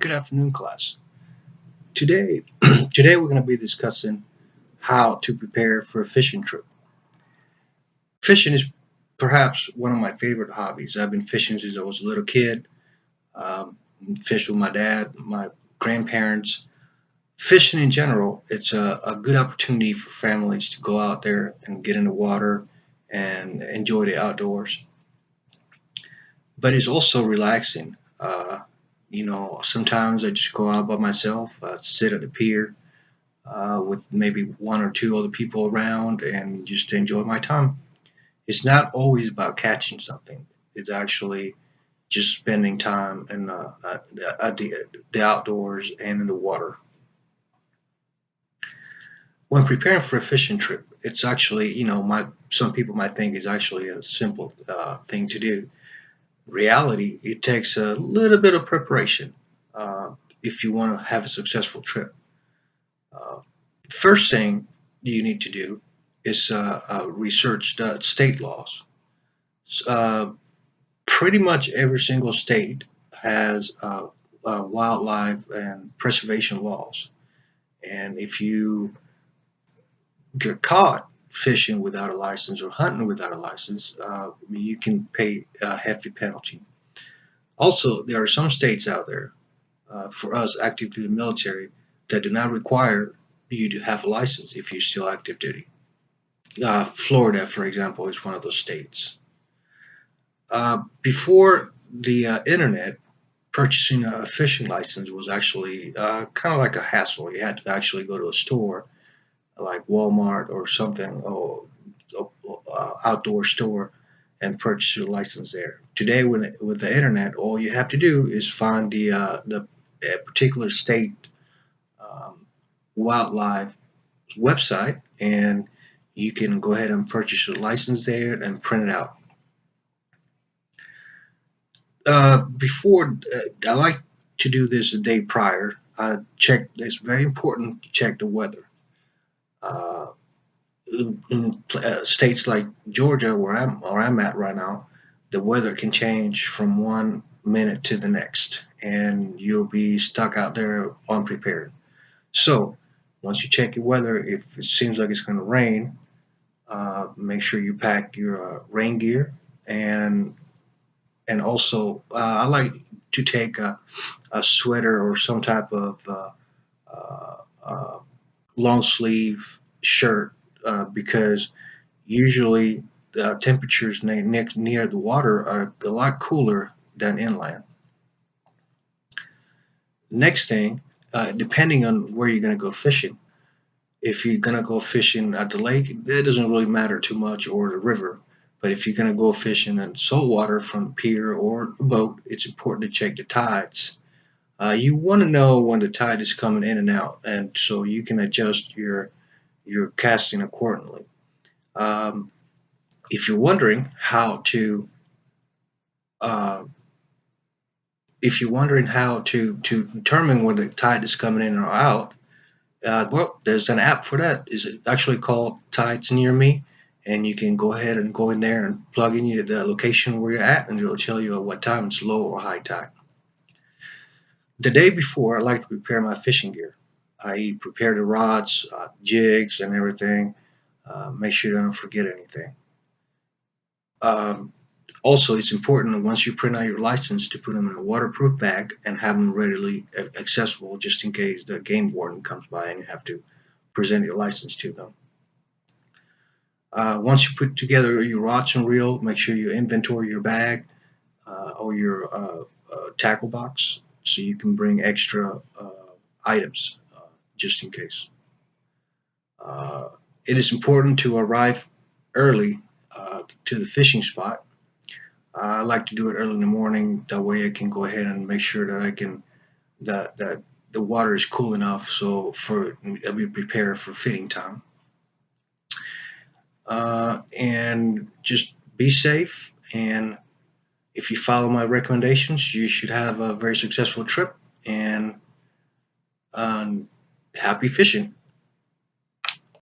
Good afternoon, class. Today, today we're going to be discussing how to prepare for a fishing trip. Fishing is perhaps one of my favorite hobbies. I've been fishing since I was a little kid. Um, Fished with my dad, my grandparents. Fishing in general, it's a good opportunity for families to go out there and get in the water and enjoy the outdoors. But it's also relaxing. Sometimes I just go out by myself, sit at the pier, with maybe one or two other people around and just enjoy my time. It's not always about catching something. It's actually just spending time at the outdoors and in the water. When preparing for a fishing trip, it's actually, some people might think it's actually a simple thing to do. Reality, it takes a little bit of preparation if you want to have a successful trip. Uh, First thing you need to do is research the state laws. Uh, Pretty much every single state has wildlife and preservation laws. And if you get caught fishing without a license or hunting without a license, you can pay a hefty penalty. Also, there are some states out there for us active duty military that do not require you to have a license if you're still active duty. Florida, for example, is one of those states. Before the internet, purchasing a fishing license was actually kind of like a hassle. You had to actually go to a store like Walmart or something, or outdoor store, and purchase your license there. Today, with the internet, all you have to do is find the particular state um, wildlife website, and you can go ahead and purchase your license there and print it out. Before I like to do this a day prior. I check. It's very important to check the weather. Uh, in states like Georgia, where I'm at right now, the weather can change from one minute to the next, and you'll be stuck out there unprepared. So once you check your weather, if it seems like it's going to rain, make sure you pack your rain gear, and also I like to take a sweater or some type of uh, uh, long sleeve shirt because usually the temperatures near the water are a lot cooler than inland. Next thing, depending on where you're going to go fishing, if you're going to go fishing at the lake, it doesn't really matter too much, or the river. But if you're going to go fishing in salt water from the pier or a boat, it's important to check the tides. You want to know when the tide is coming in and out, and so you can adjust your casting accordingly. Um, if you're wondering how to uh, if you're wondering how to determine when the tide is coming in or out, well, there's an app for that. It's actually called Tides Near Me, and you can go ahead and go in there and plug in the location where you're at, and it'll tell you at what time it's low or high tide. The day before, I like to prepare my fishing gear. I prepare the rods, jigs, and everything. Make sure you don't forget anything. Um, Also, it's important that once you print out your license to put them in a waterproof bag and have them readily accessible just in case the game warden comes by and you have to present your license to them. Once you put together your rods and reel, make sure you inventory your bag or your tackle box so you can bring extra items just in case. Uh, it is important to arrive early to the fishing spot. I like to do it early in the morning. That way, I can go ahead and make sure that I can that the water is cool enough so for I'll be prepared for feeding time. And just be safe. And if you follow my recommendations, you should have a very successful trip. And happy fishing.